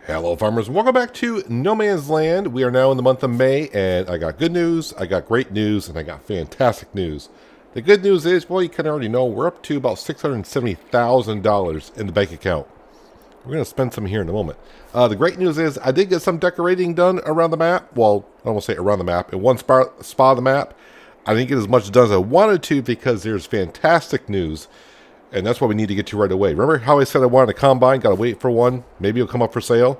Hello, farmers. Welcome back to No Man's Land. We are now in the month of May, and I got good news, I got great news, and I got fantastic news. The good news is, well, you can already know, we're up to about $670,000 in the bank account. We're going to spend some here in a moment. The great news is, I did get some decorating done around the map. Well, I won't say around the map. In one spot of the map, I didn't get as much done as I wanted to because there's fantastic news. And that's what we need to get to right away. Remember how I said I wanted a combine? Got to wait for one. Maybe it'll come up for sale.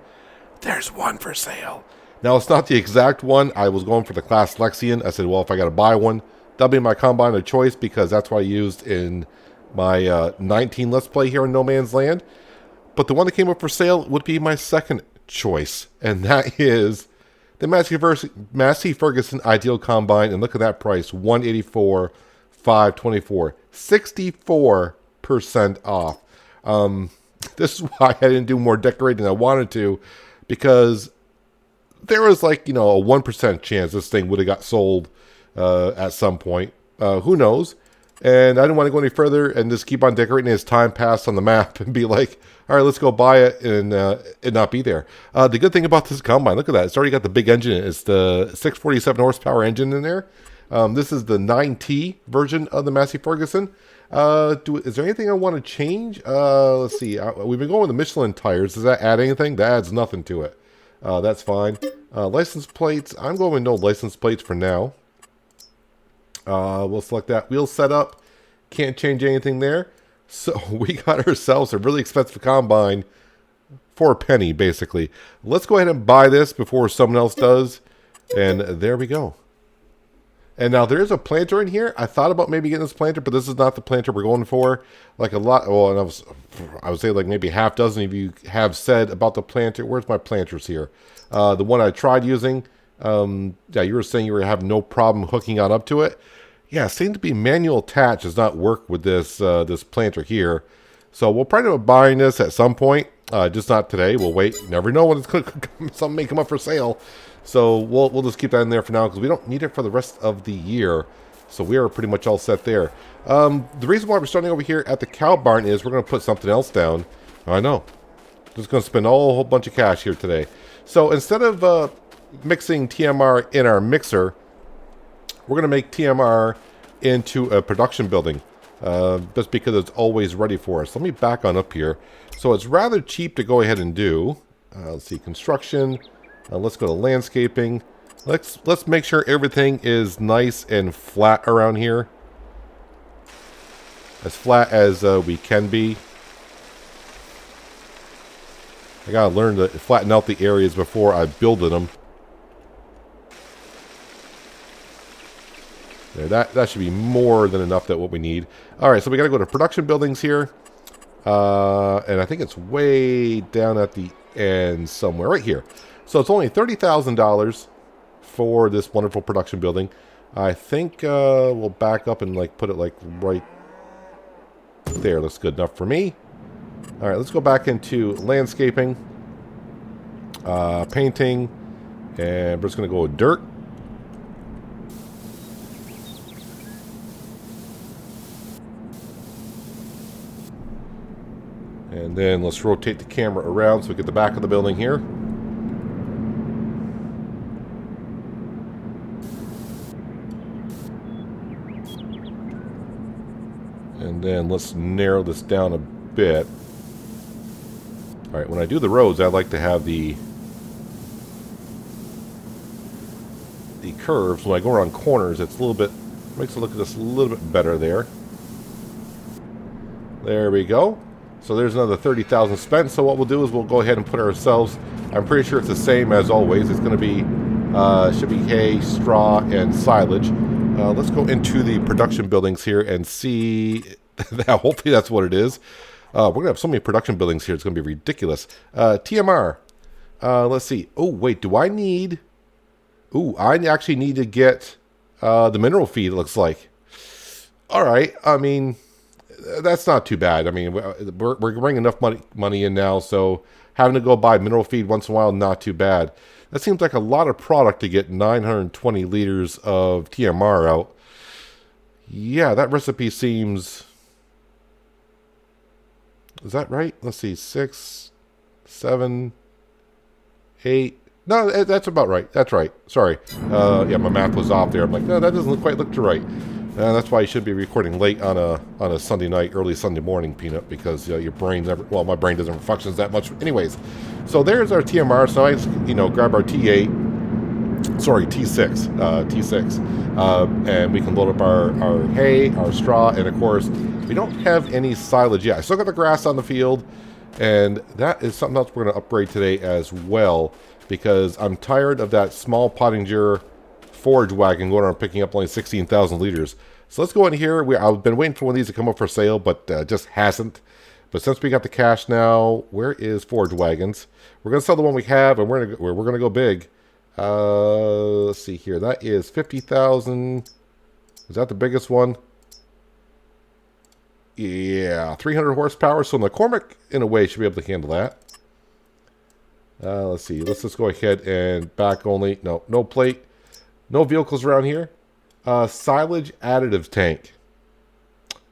There's one for sale. Now, it's not the exact one. I was going for the Class Lexion. I said, well, if I got to buy one, that'll be my combine of choice because that's what I used in my 19 Let's Play here in No Man's Land. But the one that came up for sale would be my second choice. And that is the Massey Ferguson Ideal Combine. And look at that price, $184,524, 64% off. This is why I didn't do more decorating than I wanted to, because there was like, a 1% chance this thing would have got sold at some point. Who knows? And I didn't want to go any further and just keep on decorating as time passed on the map and be like, all right, let's go buy it and not be there. The good thing about this combine, look at that. It's already got the big engine in it. It's the 647 horsepower engine in there. This is the 9T version of the Massey Ferguson. Is there anything I want to change? Let's see. We've been going with the Michelin tires. Does that add anything? That adds nothing to it. That's fine. License plates. I'm going with no license plates for now. We'll select that. Wheel setup. Can't change anything there. So we got ourselves a really expensive combine for a penny, basically. Let's go ahead and buy this before someone else does. And there we go. And now there is a planter in here. I thought about maybe getting this planter, but this is not the planter we're going for. Like a lot, well, and I would say like maybe half dozen of you have said about the planter. Where's my planters here? The one I tried using. Yeah, you were saying you were having no problem hooking on up to it. Yeah, seemed to be manual attach does not work with this this planter here. So we'll probably end up buying this at some point. Just not today. We'll wait. You never know when it's something may come up for sale. So we'll just keep that in there for now because we don't need it for the rest of the year. So we are pretty much all set there. The reason why we're starting over here at the cow barn is we're going to put something else down. I know. Just going to spend a whole bunch of cash here today. So instead of mixing TMR in our mixer, we're going to make TMR into a production building. Just because it's always ready for us. Let me back on up here. So it's rather cheap to go ahead and do. Let's see, construction. Let's go to landscaping. Let's make sure everything is nice and flat around here. As flat as we can be. I gotta learn to flatten out the areas before I build them. There, that should be more than enough that what we need. Alright, so we gotta go to production buildings here. And I think it's way down at the end somewhere. Right here. So it's only $30,000 for this wonderful production building. I think we'll back up and like put it like right there. That's good enough for me. All right, let's go back into landscaping, painting, and we're just going to go with dirt. And then let's rotate the camera around so we get the back of the building here. And then let's narrow this down a bit. Alright, when I do the roads, I like to have the curves. When I go around corners, it's a little bit, makes it look just a little bit better there. There we go. So there's another 30,000 spent. So what we'll do is we'll go ahead and put ourselves, I'm pretty sure it's the same as always. It's going to be, should be hay, straw, and silage. Let's go into the production buildings here and see. Hopefully that's what it is. We're going to have so many production buildings here. It's going to be ridiculous. TMR. Let's see. Oh, wait. Do I need... Ooh, I actually need to get the mineral feed, it looks like. All right. I mean, that's not too bad. I mean, we're bringing enough money in now, so having to go buy mineral feed once in a while, not too bad. That seems like a lot of product to get 920 liters of TMR out. Yeah, that recipe seems... Is that right? Let's see, 6, 7, 8. No, that's about right. That's right. Sorry. Yeah, my math was off there. I'm like, no, that doesn't quite look right. That's why you should be recording late on a Sunday night, early Sunday morning, Peanut, because your brain never. Well, my brain doesn't function that much. Anyways, so there's our TMR. So I just, grab our T8. Sorry, T6. T6. And we can load up our hay, our straw, and of course, we don't have any silage yet. I still got the grass on the field, and that is something else we're going to upgrade today as well, because I'm tired of that small Pottinger forage wagon going around picking up only 16,000 liters. So let's go in here. I've been waiting for one of these to come up for sale, but just hasn't. But since we got the cash now, where is forage wagons? We're going to sell the one we have, and we're going to go big. Let's see here. That is 50,000. Is that the biggest one? Yeah, 300 horsepower. So McCormick, in a way, should be able to handle that. Let's see. Let's just go ahead and back only. No plate. No vehicles around here. Silage additive tank.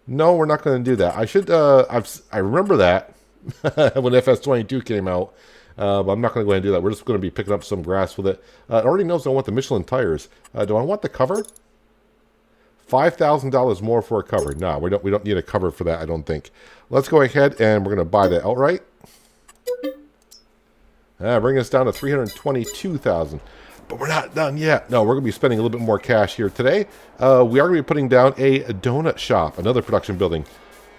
No, we're not going to do that. I should. I remember that when FS22 came out. But I'm not going to go ahead and do that. We're just going to be picking up some grass with it. It already knows I want the Michelin tires. Do I want the cover? $5,000 more for a cover. No, we don't need a cover for that, I don't think. Let's go ahead and we're going to buy that outright. Bring us down to $322,000. But we're not done yet. No, we're going to be spending a little bit more cash here today. We are going to be putting down a donut shop, another production building.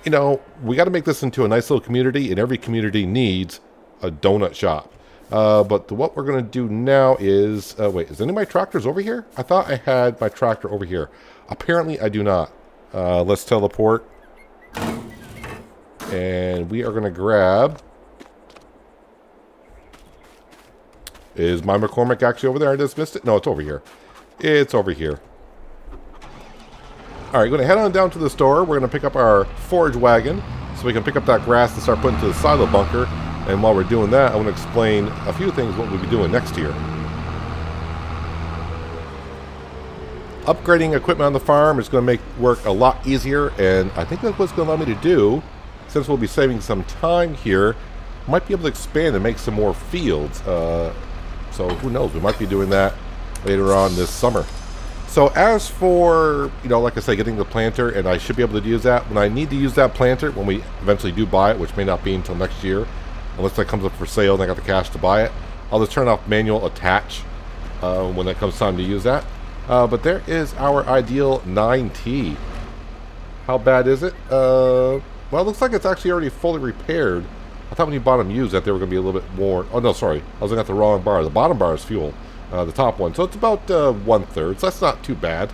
We got to make this into a nice little community, and every community needs a donut shop. But what we're going to do now is... wait, is any of my tractors over here? I thought I had my tractor over here. Apparently, I do not. Let's teleport. And we are going to grab... Is my McCormick actually over there? I just missed it? No, it's over here. It's over here. Alright, going to head on down to the store. We're going to pick up our forage wagon so we can pick up that grass to start putting to the silo bunker. And while we're doing that, I want to explain a few things what we'll be doing next year. Upgrading equipment on the farm is going to make work a lot easier, and I think that's what's going to allow me to do, since we'll be saving some time here, might be able to expand and make some more fields. So who knows, we might be doing that later on this summer. So as for, like I say, getting the planter, and I should be able to use that. When I need to use that planter, when we eventually do buy it, which may not be until next year, unless that comes up for sale and I got the cash to buy it, I'll just turn off manual attach when it comes time to use that. But there is our ideal 9T. How bad is it? Well, it looks like it's actually already fully repaired. I thought when you bought them used that they were going to be a little bit more... Oh, no, sorry. I was looking at the wrong bar. The bottom bar is fuel. The top one. So it's about 1/3. So that's not too bad.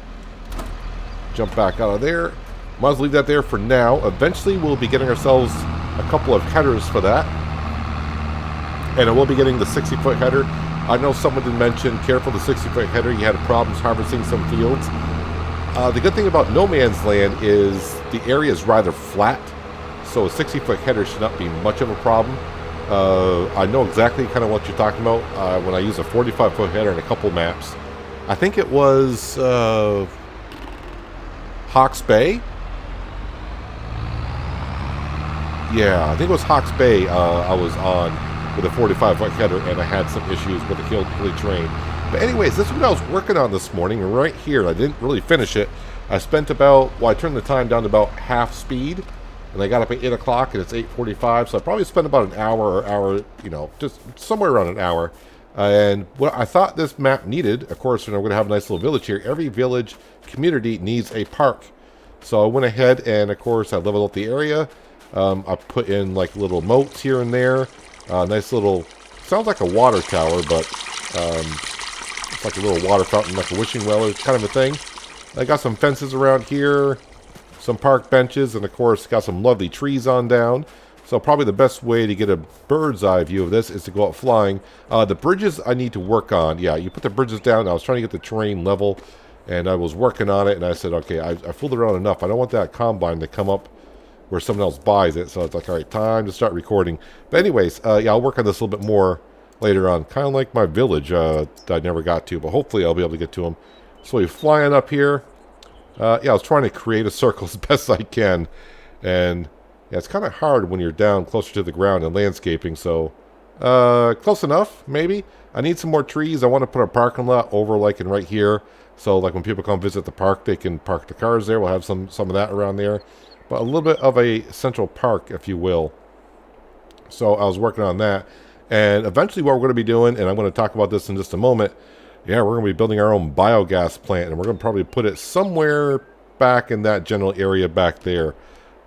Jump back out of there. Might as well leave that there for now. Eventually, we'll be getting ourselves a couple of headers for that. And I will be getting the 60-foot header. I know someone did mention, careful the 60-foot header. You had problems harvesting some fields. The good thing about No Man's Land is the area is rather flat. So a 60-foot header should not be much of a problem. I know exactly kind of what you're talking about when I use a 45-foot header in a couple maps. I think it was Hawke's Bay. Yeah, I think it was Hawke's Bay I was on with a 45-foot header, and I had some issues with the hilly terrain. But anyways, this is what I was working on this morning, and right here, I didn't really finish it. I spent about, I turned the time down to about half speed, and I got up at 8 o'clock, and it's 8:45, so I probably spent about an hour, just somewhere around an hour. And what I thought this map needed, of course, we're going to have a nice little village here. Every village community needs a park. So I went ahead and, of course, I leveled up the area. I put in, like, little moats here and there. Nice little, sounds like a water tower, but it's like a little water fountain, like a wishing well or kind of a thing. I got some fences around here, some park benches, and of course got some lovely trees on down. So probably the best way to get a bird's eye view of this is to go out flying. The bridges I need to work on. Yeah, you put the bridges down. I was trying to get the terrain level, and I was working on it, and I said, okay, I fooled around enough. I don't want that combine to come up where someone else buys it. So it's like, all right, time to start recording. But anyways, yeah, I'll work on this a little bit more later on. Kind of like my village that I never got to, but hopefully I'll be able to get to them. So you're flying up here. Yeah, I was trying to create a circle as best I can. And yeah, it's kind of hard when you're down closer to the ground and landscaping. So Close enough, maybe. I need some more trees. I want to put a parking lot over like in right here. So like when people come visit the park, they can park the cars there. We'll have some of that around there. But a little bit of a central park, if you will. So I was working on that. And eventually what we're going to be doing, and I'm going to talk about this in just a moment, yeah, we're going to be building our own biogas plant. And we're going to probably put it somewhere back in that general area back there.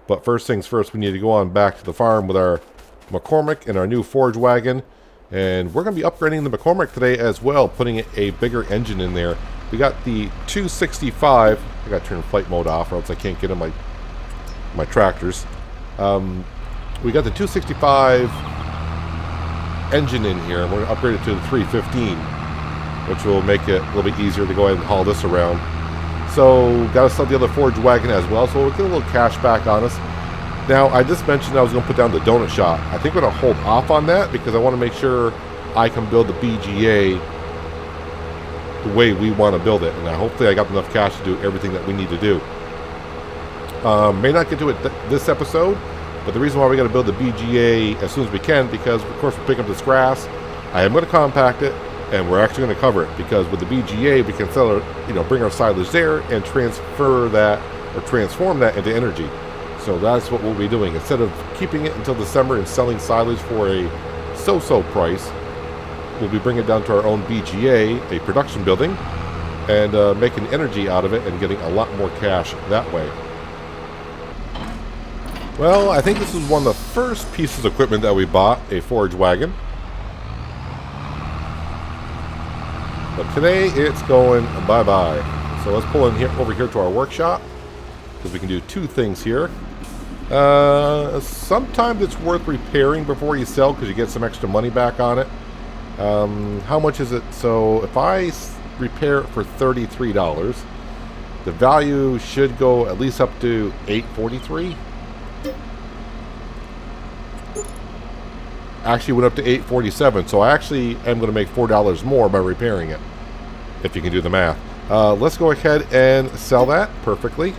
But first things first, we need to go on back to the farm with our McCormick and our new forage wagon. And we're going to be upgrading the McCormick today as well, putting a bigger engine in there. We got the 265. I got to turn flight mode off or else I can't get in my tractors. We got the 265 engine in here, and we're going to upgrade it to the 315, which will make it a little bit easier to go ahead and haul this around. So, got to sell the other forage wagon as well, so we'll get a little cash back on us. Now, I just mentioned I was going to put down the donut shop. I think we're going to hold off on that because I want to make sure I can build the BGA the way we want to build it. And hopefully I got enough cash to do everything that we need to do. May not get to it this episode, but the reason why we got to build the BGA as soon as we can, because of course we're picking up this grass. I am going to compact it, and we're actually going to cover it, because with the BGA we can sell it, bring our silage there and transfer that or transform that into energy. So that's what we'll be doing. Instead of keeping it until December and selling silage for a so-so price, we'll be bringing it down to our own BGA, a production building, and making energy out of it and getting a lot more cash that way. Well, I think this is one of the first pieces of equipment that we bought, a forage wagon. But today it's going bye-bye. So let's pull in here over here to our workshop, because we can do two things here. Sometimes it's worth repairing before you sell because you get some extra money back on it. How much is it? So if I repair it for $33, the value should go at least up to $8.43. Actually went up to $8.47, so I actually am going to make $4 more by repairing it, if you can do the math. Let's go ahead and sell that perfectly.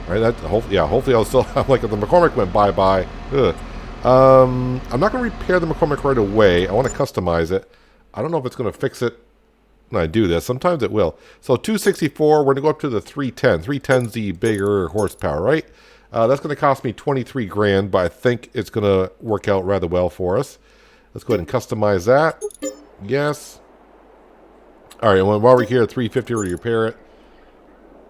All right, hopefully I'll still have, like, if the McCormick went bye-bye. I'm not going to repair the McCormick right away. I want to customize it. I don't know if it's going to fix it when I do this. Sometimes it will. So 264, we're going to go up to the 310. 310's the bigger horsepower, right? That's going to cost me 23 grand, but I think it's going to work out rather well for us. Let's go ahead and customize that. Yes. All right, while we're here, 350 to repair it.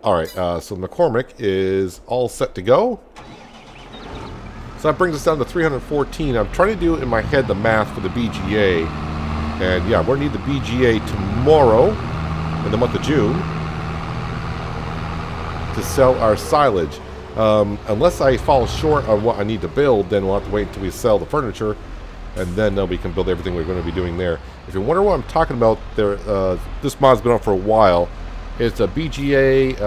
All right, so McCormick is all set to go. So that brings us down to 314. I'm trying to do in my head the math for the BGA. And yeah, we're going to need the BGA tomorrow, in the month of June, to sell our silage. Unless I fall short on what I need to build, then we'll have to wait until we sell the furniture, and then we can build everything we're going to be doing there. If you wonder what I'm talking about, this mod's been out for a while. It's a BGA,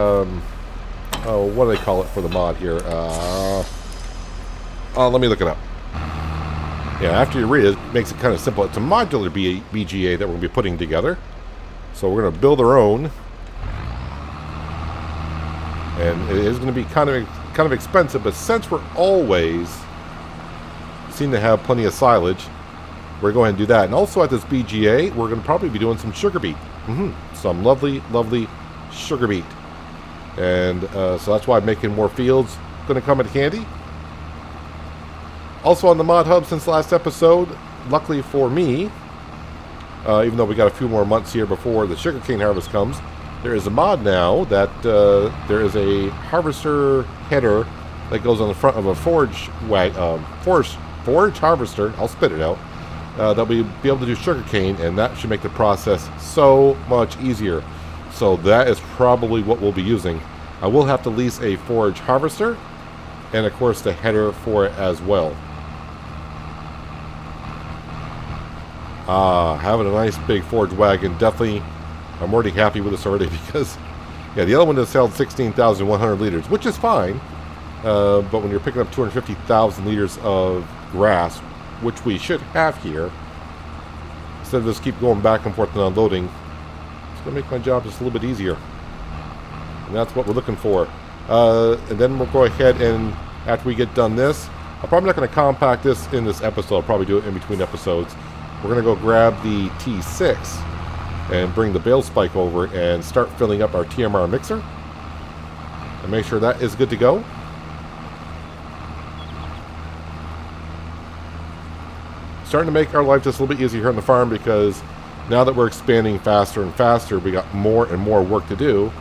what do they call it for the mod here? Let me look it up. Yeah, after you read it, it makes it kind of simple. It's a modular BGA that we're going to be putting together. So we're going to build our own. And it is going to be kind of expensive, but since we're always seem to have plenty of silage, we're going to do that. And also at this BGA, we're going to probably be doing some sugar beet. Some lovely, lovely sugar beet. And so that's why making more fields going to come in handy. Also on the Mod Hub since last episode, luckily for me, even though we got a few more months here before the sugarcane harvest comes, there is a mod now that there is a harvester header that goes on the front of a forage harvester. I'll spit it out. That we'll be able to do sugarcane, and that should make the process so much easier. So that is probably what we'll be using. I will have to lease a forage harvester, and of course the header for it as well. Having a nice big forage wagon, definitely, I'm already happy with this already, because yeah, the other one has held 16,100 liters, which is fine, but when you're picking up 250,000 liters of grass, which we should have here, instead of just keep going back and forth and unloading, it's going to make my job just a little bit easier. And that's what we're looking for. And then we'll go ahead and, after we get done this, I'm probably not going to compact this in this episode. I'll probably do it in between episodes. We're going to go grab the T6 and bring the bale spike over and start filling up our TMR mixer. And make sure that is good to go. Starting to make our life just a little bit easier here on the farm, because now that we're expanding faster and faster, we got more and more work to do.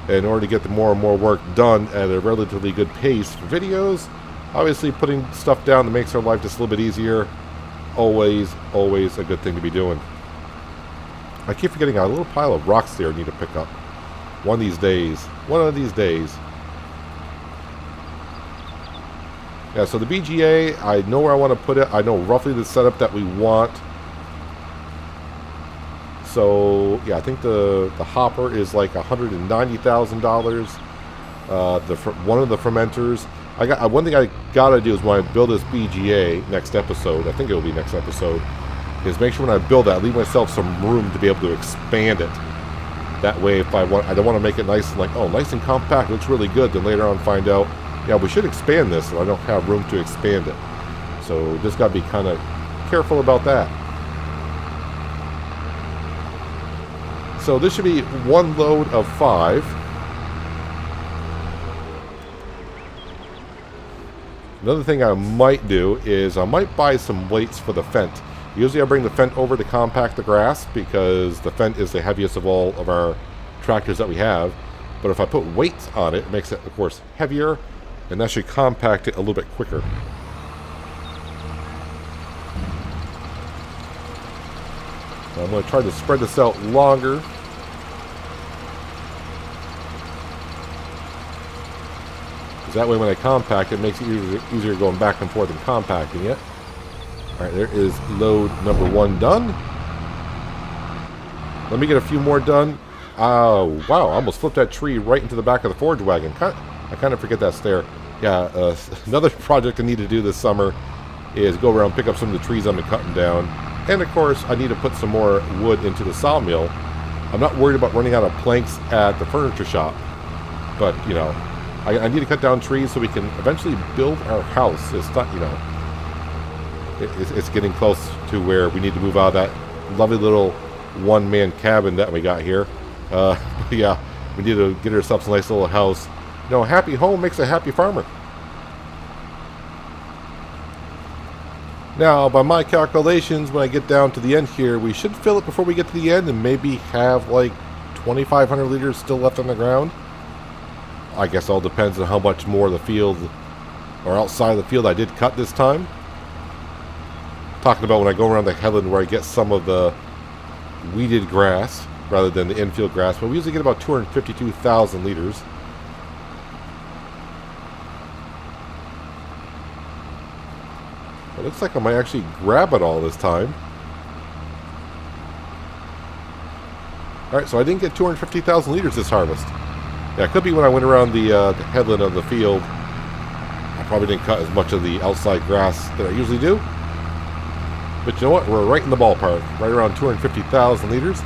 And in order to get the more and more work done at a relatively good pace for videos, obviously putting stuff down that makes our life just a little bit easier, always a good thing to be doing. I keep forgetting a little pile of rocks there I need to pick up. One of these days. Yeah, so the BGA, I know where I want to put it. I know roughly the setup that we want. So, yeah, I think the hopper is like $190,000. One of the fermenters. One thing I gotta do is when I build this BGA next episode, I think it'll be next episode, is make sure when I build that, I leave myself some room to be able to expand it. That way, if I don't want to make it nice and nice and compact, looks really good. Then later on find out, yeah, we should expand this, and I don't have room to expand it. So just gotta be kind of careful about that. So this should be one load of 5. Another thing I might do is I might buy some weights for the Fendt. Usually I bring the Fendt over to compact the grass because the Fendt is the heaviest of all of our tractors that we have. But if I put weights on it, it makes it, of course, heavier, and that should compact it a little bit quicker. I'm going to try to spread this out longer. That way when I compact it, makes it easier going back and forth and compacting it. Alright, there is load number 1 done. Let me get a few more done. Oh, wow, I almost flipped that tree right into the back of the forage wagon. I kind of forget that's there. Yeah, another project I need to do this summer is go around and pick up some of the trees I've been cutting down. And of course, I need to put some more wood into the sawmill. I'm not worried about running out of planks at the furniture shop. But, you know, I need to cut down trees so we can eventually build our house. It's not, you know, it's getting close to where we need to move out of that lovely little one-man cabin that we got here. Yeah, we need to get ourselves a nice little house. You know, a happy home makes a happy farmer. Now, by my calculations, when I get down to the end here, we should fill it before we get to the end and maybe have like 2,500 liters still left on the ground. I guess it all depends on how much more of the field or outside of the field I did cut this time. Talking about when I go around the headland where I get some of the weeded grass rather than the infield grass, but we usually get about 252,000 liters. It looks like I might actually grab it all this time. Alright, so I didn't get 250,000 liters this harvest. Yeah, it could be when I went around the headland of the field. I probably didn't cut as much of the outside grass that I usually do. But you know what? We're right in the ballpark. Right around 250,000 liters.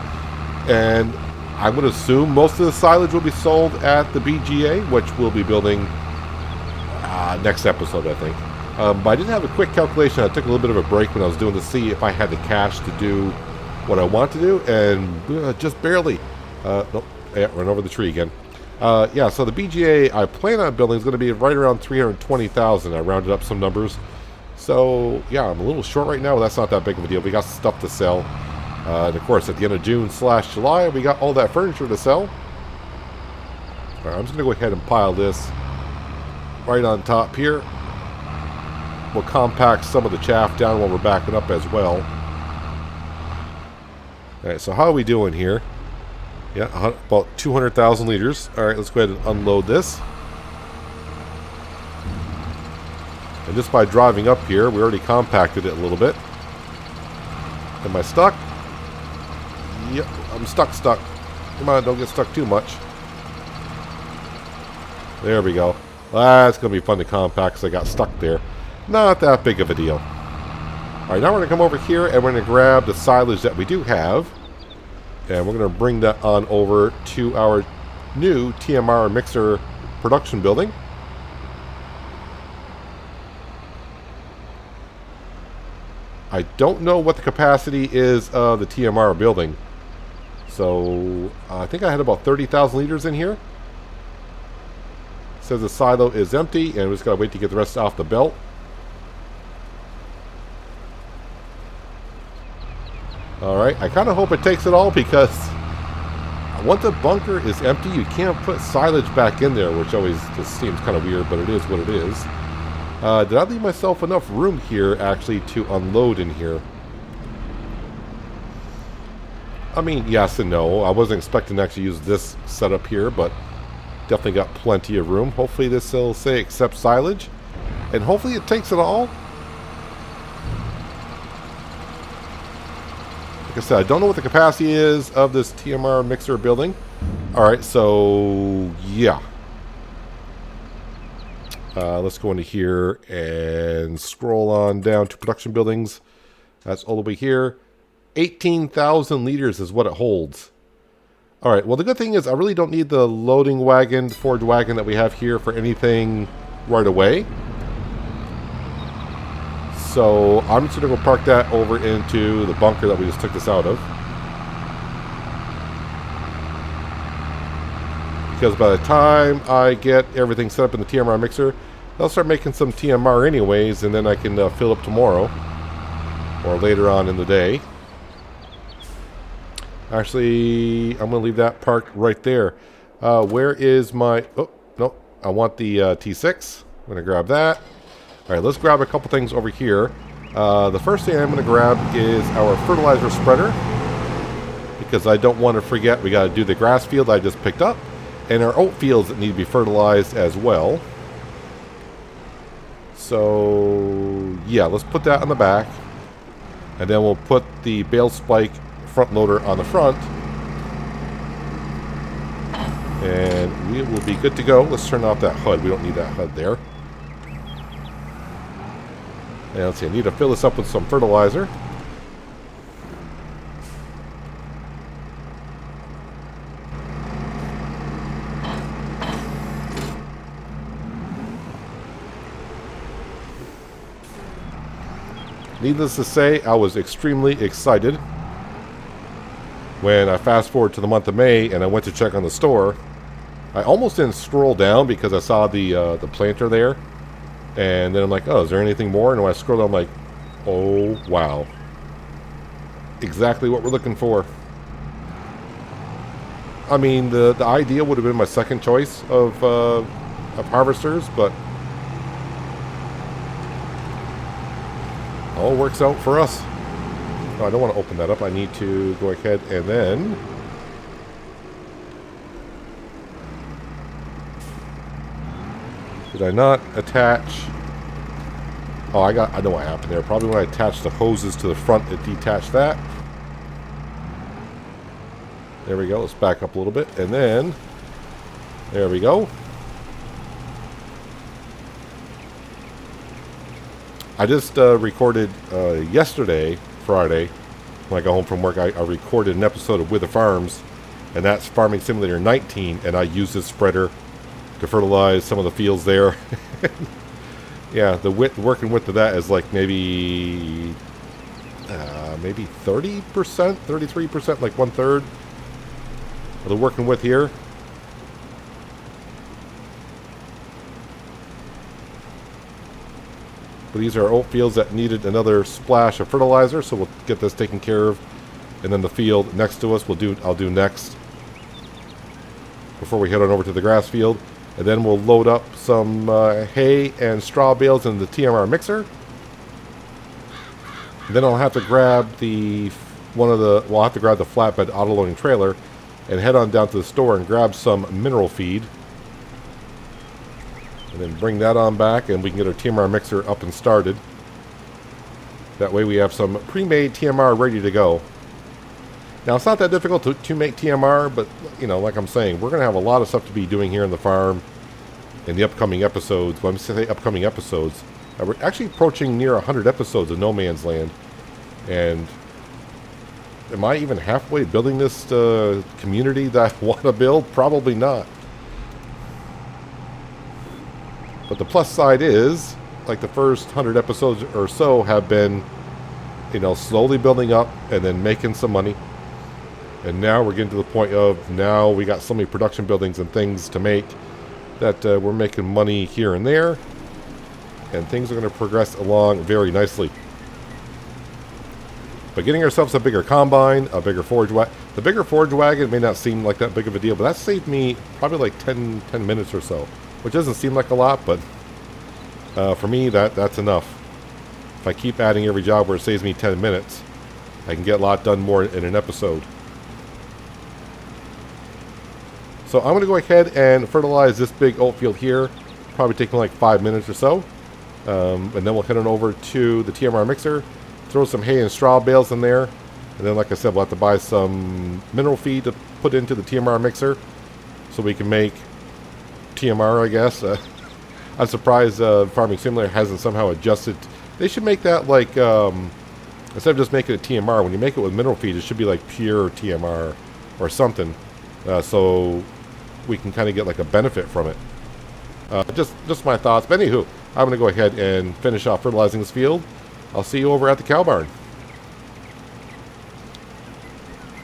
And I'm going to assume most of the silage will be sold at the BGA, which we'll be building next episode, I think. But I did have a quick calculation. I took a little bit of a break when I was doing to see if I had the cash to do what I want to do. And just barely. Nope. Yeah, run over the tree again. Yeah, so the BGA I plan on building is going to be right around 320,000. I rounded up some numbers. So, yeah, I'm a little short right now, but that's not that big of a deal. We got stuff to sell. And, of course, at the end of June/July, we got all that furniture to sell. All right, I'm just going to go ahead and pile this right on top here. We'll compact some of the chaff down while we're backing up as well. All right, so how are we doing here? Yeah, about 200,000 liters. All right, let's go ahead and unload this. And just by driving up here, we already compacted it a little bit. Am I stuck? Yep, I'm stuck. Come on, don't get stuck too much. There we go. That's going to be fun to compact because I got stuck there. Not that big of a deal. All right, now we're going to come over here and we're going to grab the silage that we do have. And we're going to bring that on over to our new TMR mixer production building. I don't know what the capacity is of the TMR building. So I think I had about 30,000 liters in here. Says the silo is empty, and we just gotta wait to get the rest off the belt. Alright, I kind of hope it takes it all, because once the bunker is empty, you can't put silage back in there, which always just seems kind of weird, but it is what it is. Did I leave myself enough room here, actually, to unload in here? I mean, yes and no. I wasn't expecting to actually use this setup here, but definitely got plenty of room. Hopefully this will say accept silage, and hopefully it takes it all. Like I said, I don't know what the capacity is of this TMR mixer building. Alright, so yeah. Let's go into here and scroll on down to production buildings. That's all the way here. 18,000 liters is what it holds. Alright, well the good thing is I really don't need the loading wagon, forge wagon that we have here for anything right away. So I'm just going to go park that over into the bunker that we just took this out of. Because by the time I get everything set up in the TMR mixer, I'll start making some TMR anyways, and then I can fill up tomorrow or later on in the day. Actually, I'm going to leave that parked right there. Where is my... Oh, no. I want the T6. I'm going to grab that. All right, let's grab a couple things over here. The first thing I'm going to grab is our fertilizer spreader, because I don't want to forget we got to do the grass field I just picked up, and our oat fields that need to be fertilized as well. So, yeah, let's put that on the back. And then we'll put the bale spike front loader on the front. And we will be good to go. Let's turn off that HUD. We don't need that HUD there. And let's see, I need to fill this up with some fertilizer. Needless to say, I was extremely excited when I fast forward to the month of May and I went to check on the store. I almost didn't scroll down because I saw the planter there. And then I'm like, oh, is there anything more? And when I scroll down, I'm like, oh, wow. Exactly what we're looking for. I mean, the idea would have been my second choice of harvesters, but all works out for us. Oh, I don't want to open that up. I need to go ahead and then... Did I not attach... Oh, I know what happened there. Probably when I attached the hoses to the front, it detached that. There we go. Let's back up a little bit. And then... There we go. I just recorded yesterday, Friday, when I got home from work, I recorded an episode of With the Farms, and that's Farming Simulator 19, and I used this spreader to fertilize some of the fields there. Yeah, the working width of that is like maybe 30%, 33%, like 1/3 of the working width here. But these are oat fields that needed another splash of fertilizer, so we'll get this taken care of. And then the field next to us, I'll do next before we head on over to the grass field. And then we'll load up some hay and straw bales in the TMR mixer. And then I'll have to grab the flatbed auto loading trailer and head on down to the store and grab some mineral feed. And then bring that on back, and we can get our TMR mixer up and started. That way we have some pre-made TMR ready to go. Now, it's not that difficult to make TMR, but, you know, like I'm saying, we're going to have a lot of stuff to be doing here in the farm in the upcoming episodes. When I say upcoming episodes, we're actually approaching near 100 episodes of No Man's Land. And am I even halfway building this community that I want to build? Probably not. But the plus side is, like, the first 100 episodes or so have been you know, slowly building up and then making some money. And now we're getting to the point of now we got so many production buildings and things to make that we're making money here and there. And things are going to progress along very nicely. But getting ourselves a bigger combine, a bigger forge wagon. The bigger forge wagon may not seem like that big of a deal, but that saved me probably like 10 minutes or so. Which doesn't seem like a lot, but for me, that's enough. If I keep adding every job where it saves me 10 minutes, I can get a lot done more in an episode. So I'm going to go ahead and fertilize this big oat field here. Probably taking like 5 minutes or so. And then we'll head on over to the TMR mixer. Throw some hay and straw bales in there. And then, like I said, we'll have to buy some mineral feed to put into the TMR mixer. So we can make TMR, I guess. I'm surprised Farming Simulator hasn't somehow adjusted. They should make that like, instead of just making it TMR, when you make it with mineral feed, it should be like pure TMR or something. So we can kind of get like a benefit from it. Just my thoughts. But anywho, I'm going to go ahead and finish off fertilizing this field. I'll see you over at the cow barn.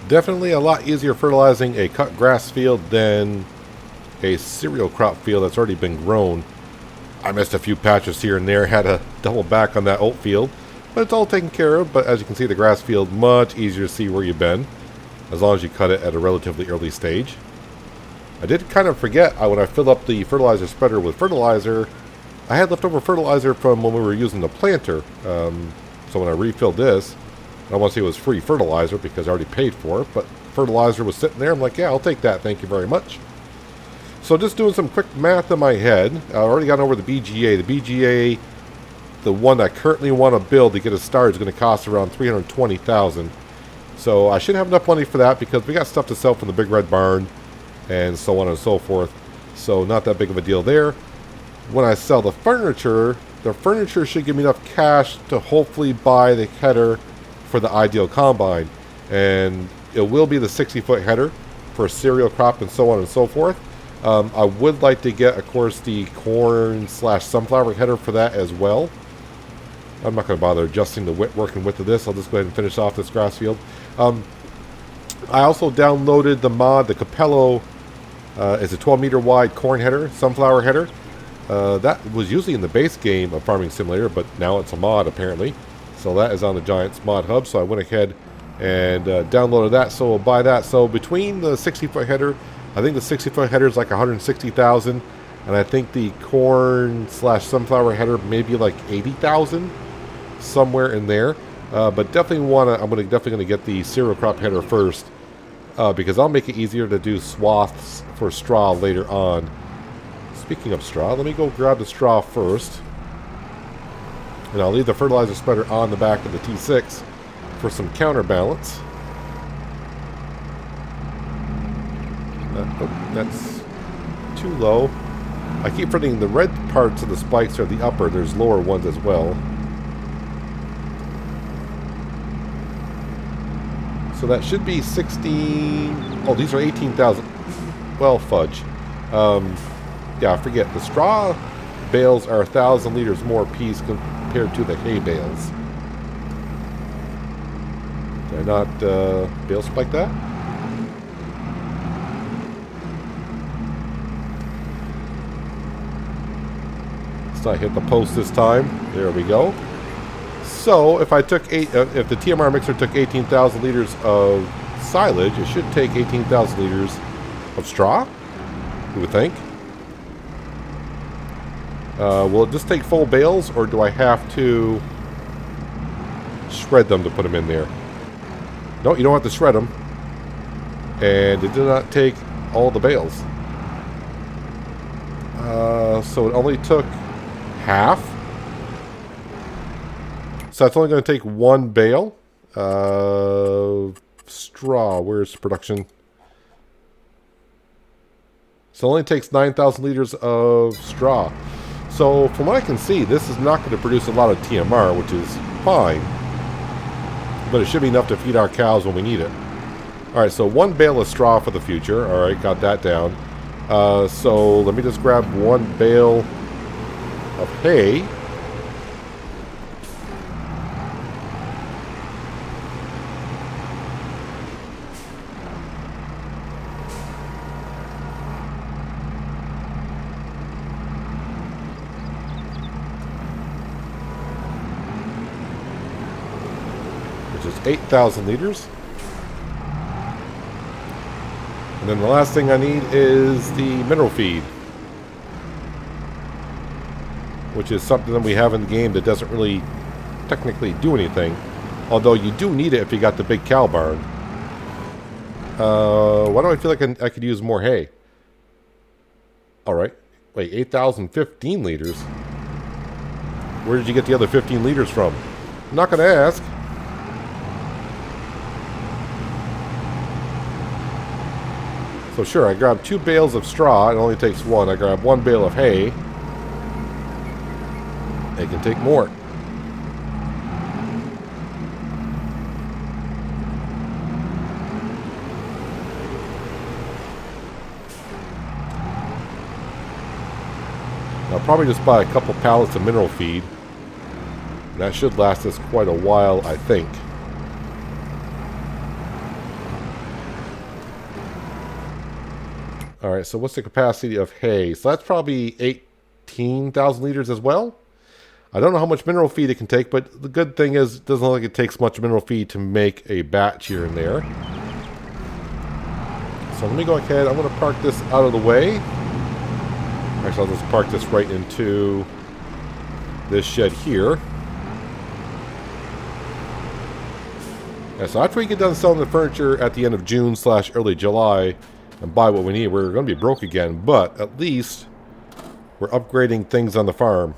Definitely a lot easier fertilizing a cut grass field than a cereal crop field that's already been grown. I missed a few patches here and there, had to double back on that oat field, but it's all taken care of. But as you can see, the grass field, much easier to see where you've been, as long as you cut it at a relatively early stage. I did kind of forget, when I filled up the fertilizer spreader with fertilizer, I had leftover fertilizer from when we were using the planter. So when I refilled this, I don't want to say it was free fertilizer because I already paid for it, but fertilizer was sitting there. I'm like, yeah, I'll take that. Thank you very much. So just doing some quick math in my head. I already got over the BGA. The BGA, the one I currently want to build to get it started, is going to cost around $320,000. So I should have enough money for that because we got stuff to sell from the Big Red Barn and so on and so forth. So not that big of a deal there. When I sell the furniture should give me enough cash to hopefully buy the header for the ideal combine. And it will be the 60-foot header for a cereal crop and so on and so forth. I would like to get, of course, the corn/sunflower header for that as well. I'm not going to bother adjusting the working width of this. I'll just go ahead and finish off this grass field. I also downloaded the mod, the Capello. It's a 12-meter wide corn header, sunflower header. That was usually in the base game of Farming Simulator, but now it's a mod apparently. So that is on the Giants Mod Hub. So I went ahead and downloaded that. So we'll buy that. So between the 60-foot header, I think the 60-foot header is like $160,000, and I think the corn/sunflower header maybe like $80,000, somewhere in there. But definitely I'm definitely gonna get the cereal crop header first, because I'll make it easier to do swaths for straw later on. Speaking of straw, let me go grab the straw first, and I'll leave the fertilizer spreader on the back of the T6 for some counterbalance. Oh, that's too low. I keep forgetting the red parts of the spikes are the upper. There's lower ones as well. So that should be 16... Oh, these are 18,000. Well, fudge. Yeah, I forget. The straw bales are 1,000 liters more apiece compared to the hay bales. Did I not bale spike that? I hit the post this time. There we go. So if I took if the TMR mixer took 18,000 liters of silage, it should take 18,000 liters of straw, you would think. Will it just take full bales, or do I have to shred them to put them in there? No, you don't have to shred them. And it did not take all the bales. So it only took half. So that's only going to take one bale. Straw, where's production? So it only takes 9,000 liters of straw. So from what I can see, this is not going to produce a lot of TMR, which is fine. But it should be enough to feed our cows when we need it. Alright, so one bale of straw for the future. Alright, got that down. So let me just grab one bale of hay. is 8,000 liters. And then the last thing I need is the mineral feed, which is something that we have in the game that doesn't really technically do anything. Although you do need it if you got the big cow barn. Why do I feel like I could use more hay? Alright. Wait, 8,015 liters? Where did you get the other 15 liters from? I'm not going to ask. So sure, I grabbed 2 bales of straw. It only takes 1. I grabbed 1 bale of hay. They can take more. I'll probably just buy a couple pallets of mineral feed. And that should last us quite a while, I think. Alright, so what's the capacity of hay? So that's probably 18,000 liters as well. I don't know how much mineral feed it can take, but the good thing is it doesn't look like it takes much mineral feed to make a batch here and there. So let me go ahead. I'm going to park this out of the way. Actually, I'll just park this right into this shed here. Yeah, so after we get done selling the furniture at the end of June / early July and buy what we need, we're going to be broke again. But at least we're upgrading things on the farm.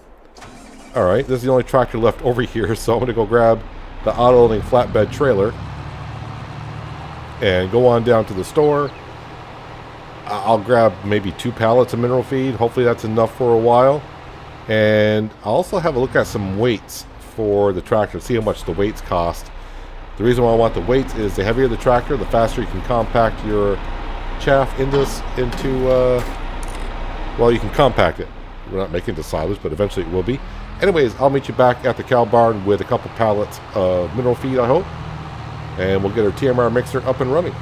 Alright, this is the only tractor left over here, so I'm going to go grab the auto-loading flatbed trailer and go on down to the store. I'll grab maybe 2 pallets of mineral feed. Hopefully that's enough for a while. And I'll also have a look at some weights for the tractor, see how much the weights cost. The reason why I want the weights is the heavier the tractor, the faster you can compact your chaff well, you can compact it. We're not making it to silage, but eventually it will be. Anyways, I'll meet you back at the cow barn with a couple pallets of mineral feed, I hope. And we'll get our TMR mixer up and running.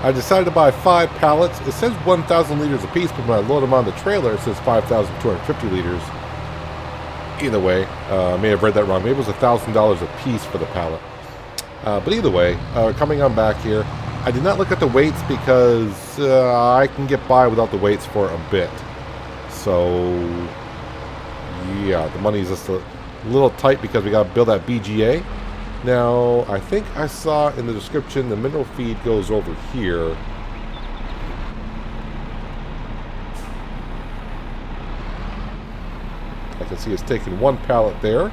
I decided to buy 5 pallets. It says 1,000 liters a piece, but when I load them on the trailer, it says 5,250 liters. Either way, I may have read that wrong. Maybe it was $1,000 a piece for the pallet. But either way, coming on back here, I did not look at the weights because I can get by without the weights for a bit. So, yeah, the money's just a little tight because we got to build that BGA. Now, I think I saw in the description the mineral feed goes over here. I can see it's taking 1 pallet there.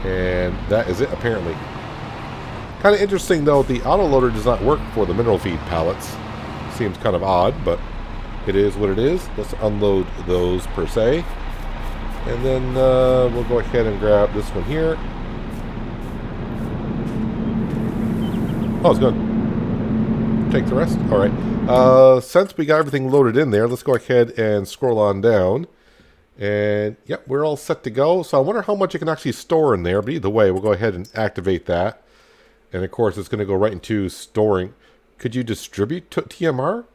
And that is it, apparently. Kind of interesting, though, the autoloader does not work for the mineral feed pallets. Seems kind of odd, but it is what it is. Let's unload those, per se. And then we'll go ahead and grab this one here. Oh, it's good. Take the rest. All right. Since we got everything loaded in there, let's go ahead and scroll on down. And, yep, we're all set to go. So I wonder how much you can actually store in there. But either way, we'll go ahead and activate that. And, of course, it's going to go right into storing. Could you distribute to TMR?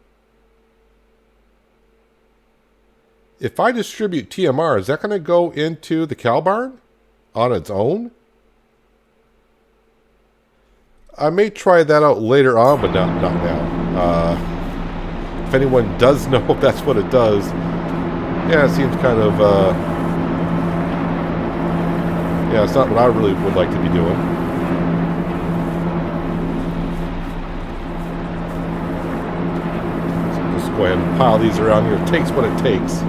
If I distribute TMR, is that going to go into the cow barn on its own? I may try that out later on, but not now. If anyone does know if that's what it does, yeah, it seems kind of, yeah, it's not what I really would like to be doing. So just go ahead and pile these around here. It takes what it takes.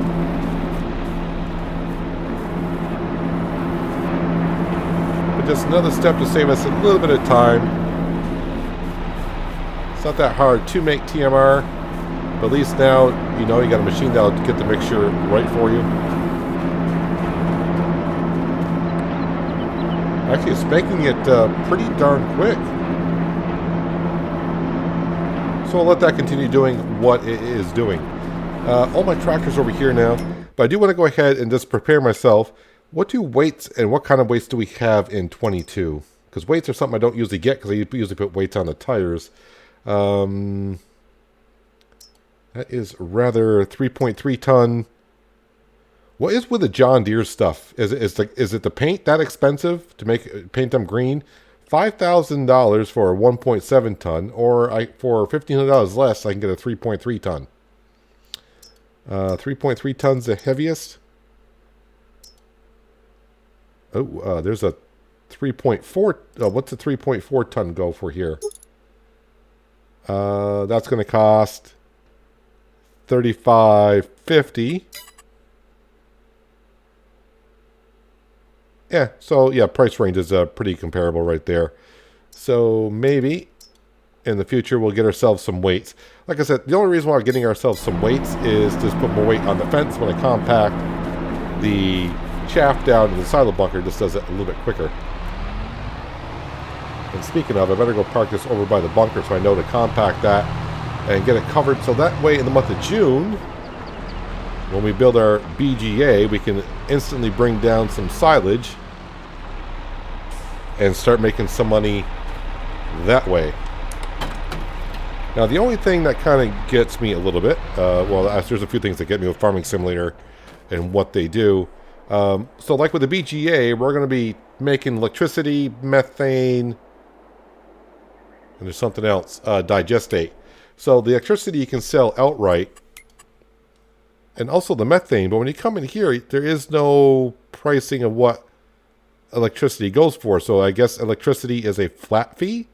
But just another step to save us a little bit of time. It's not that hard to make TMR. But at least now, you know, you got a machine that'll get the mixture right for you. Actually, it's making it pretty darn quick. So I'll let that continue doing what it is doing. All my tractors over here now. But I do want to go ahead and just prepare myself. What do weights and what kind of weights do we have in 22? Because weights are something I don't usually get because I usually put weights on the tires. That is rather 3.3 ton. What is with the John Deere stuff? Is it the paint that expensive to paint them green? $5,000 for a 1.7 ton, or for $1,500 less, I can get a 3.3 ton. 3.3 tons the heaviest. Oh, there's a 3.4. What's a 3.4 ton go for here? That's going to cost $35.50. Yeah, so yeah, price range is pretty comparable right there. So maybe in the future we'll get ourselves some weights. Like I said, the only reason why we're getting ourselves some weights is to just put more weight on the fence. When I compact the shaft down to the silo bunker, it just does it a little bit quicker. And speaking of, I better go park this over by the bunker so I know to compact that and get it covered. So that way in the month of June, when we build our BGA, we can instantly bring down some silage and start making some money that way. Now, the only thing that kind of gets me a little bit, well, there's a few things that get me with Farming Simulator and what they do. So like with the BGA, we're going to be making electricity, methane, and there's something else, digestate. So the electricity you can sell outright, and also the methane, but when you come in here, there is no pricing of what electricity goes for. So I guess electricity is a flat fee,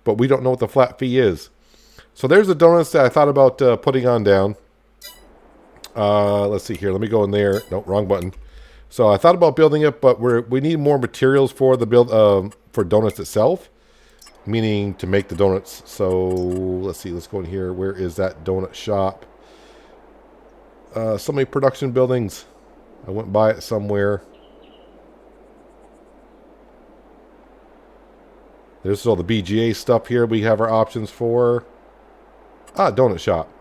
but we don't know what the flat fee is. So there's the donuts that I thought about putting on down. Let's see here. Let me go in there. No, wrong button. So I thought about building it, but we need more materials for the build for donuts itself, meaning to make the donuts. So let's see. Let's go in here. Where is that donut shop? So many production buildings. I went by it somewhere. There's all the BGA stuff here we have our options for. Donut shop.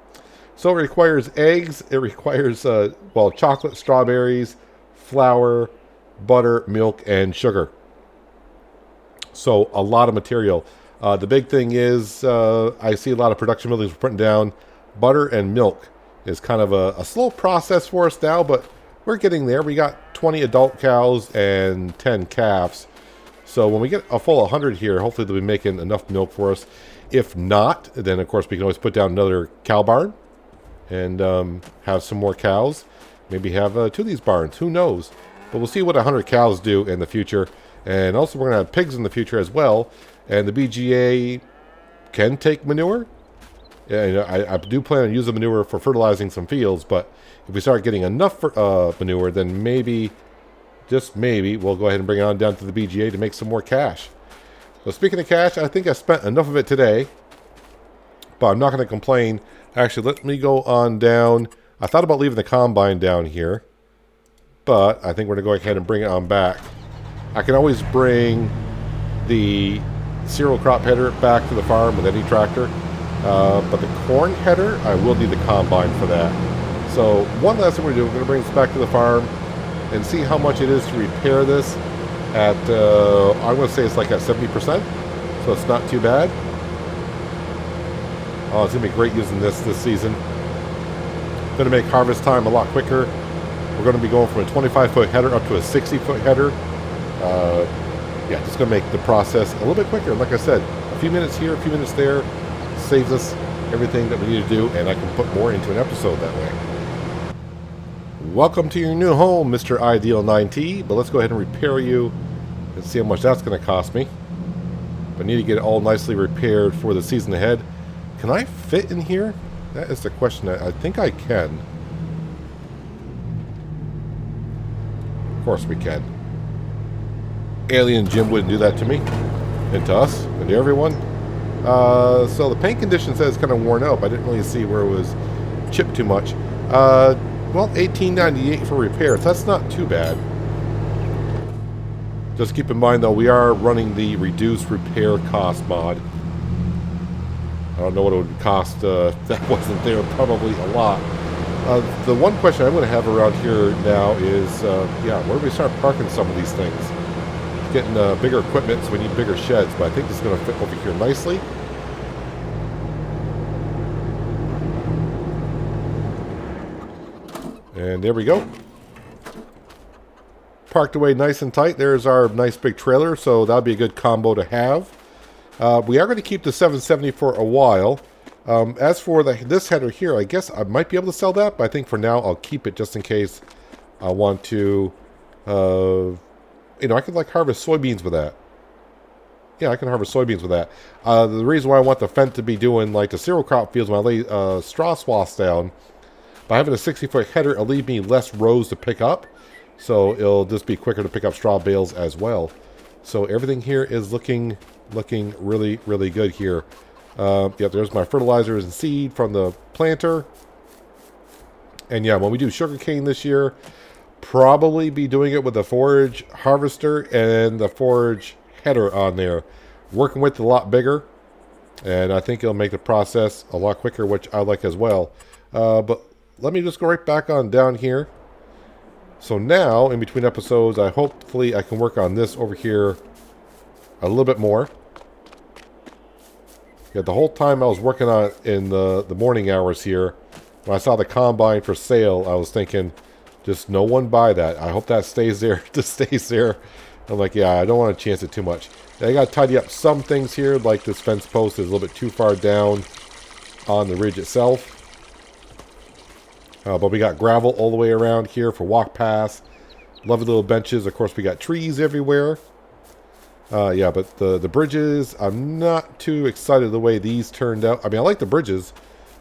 So it requires eggs. It requires, well, chocolate, strawberries, flour, butter, milk, and sugar. So a lot of material. The big thing is I see a lot of production buildings putting down butter and milk. Is kind of a slow process for us now, but we're getting there. We got 20 adult cows and 10 calves. So when we get a full 100 here, hopefully they'll be making enough milk for us. If not, then of course we can always put down another cow barn and have some more cows. Maybe have 2 of these barns. Who knows? But we'll see what 100 cows do in the future. And also we're going to have pigs in the future as well. And the BGA can take manure. Yeah, I do plan on using manure for fertilizing some fields, but if we start getting enough manure, then maybe, just maybe, we'll go ahead and bring it on down to the BGA to make some more cash. So speaking of cash, I think I spent enough of it today, but I'm not going to complain. Actually, let me go on down. I thought about leaving the combine down here, but I think we're going to go ahead and bring it on back. I can always bring the cereal crop header back to the farm with any tractor. But the corn header, I will need the combine for that. So one last thing we're going to do, we're going to bring this back to the farm and see how much it is to repair this at, I'm going to say it's like at 70%. So it's not too bad. Oh, it's going to be great using this season. Going to make harvest time a lot quicker. We're going to be going from a 25-foot header up to a 60-foot header. Yeah, just going to make the process a little bit quicker. Like I said, a few minutes here, a few minutes there. Saves us everything that we need to do, and I can put more into an episode that way. Welcome to your new home, Mr. Ideal 9T, but let's go ahead and repair you and see how much that's going to cost me. But I need to get it all nicely repaired for the season ahead. Can I fit in here? That is the question. I think I can. Of course we can. Alien Jim wouldn't do that to me, and to us, and to everyone. So the paint condition says it's kind of worn out. I didn't really see where it was chipped too much. Well, $18.98 for repairs. That's not too bad. Just keep in mind, though, we are running the reduced repair cost mod. I don't know what it would cost if that wasn't there. Probably a lot. The one question I'm going to have around here now is, yeah, where do we start parking some of these things? Getting bigger equipment, so we need bigger sheds, but I think this is going to fit over here nicely. And there we go. Parked away nice and tight. There's our nice big trailer, so that'll be a good combo to have. We are going to keep the 770 for a while. As for this header here, I guess I might be able to sell that, but I think for now I'll keep it just in case I want to, I could like harvest soybeans with that. Yeah, I can harvest soybeans with that. The reason why I want the Fendt to be doing like the cereal crop fields when I lay straw swaths down, by having a 60-foot header, it'll leave me less rows to pick up. So it'll just be quicker to pick up straw bales as well. So everything here is looking really, really good here. Yep, there's my fertilizers and seed from the planter. And yeah, when we do sugarcane this year, probably be doing it with the forage harvester and the forage header on there. Working with it a lot bigger. And I think it'll make the process a lot quicker, which I like as well. But let me just go right back on down here. So now, in between episodes, hopefully I can work on this over here a little bit more. Yeah, the whole time I was working on it in the morning hours here, when I saw the combine for sale, I was thinking, just no one buy that. I hope that stays there, just stays there. I'm like, yeah, I don't want to chance it too much. I got to tidy up some things here, like this fence post is a little bit too far down on the ridge itself. But we got gravel all the way around here for walk paths. Lovely little benches. Of course, we got trees everywhere. Yeah, but the bridges, I'm not too excited the way these turned out. I mean, I like the bridges.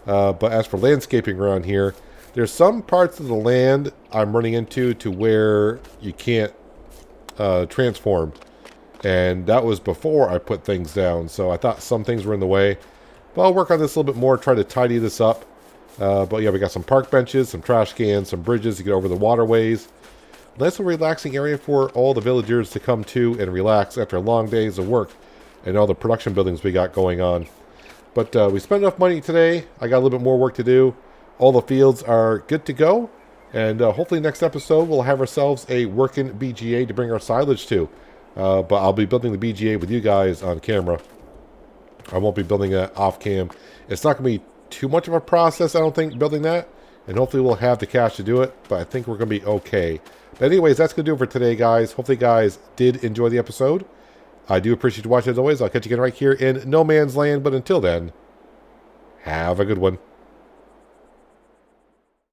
But as for landscaping around here, there's some parts of the land I'm running into to where you can't transform. And that was before I put things down. So I thought some things were in the way. But I'll work on this a little bit more, try to tidy this up. But yeah, we got some park benches, some trash cans, some bridges to get over the waterways. Nice little relaxing area for all the villagers to come to and relax after long days of work and all the production buildings we got going on. But we spent enough money today. I got a little bit more work to do. All the fields are good to go. And hopefully next episode we'll have ourselves a working BGA to bring our silage to. But I'll be building the BGA with you guys on camera. I won't be building it off cam. It's not going to be too much of a process, I don't think, building that. And hopefully we'll have the cash to do it. But I think we're going to be okay. But anyways, that's going to do it for today, guys. Hopefully you guys did enjoy the episode. I do appreciate you watching as always. I'll catch you again right here in No Man's Land. But until then, have a good one.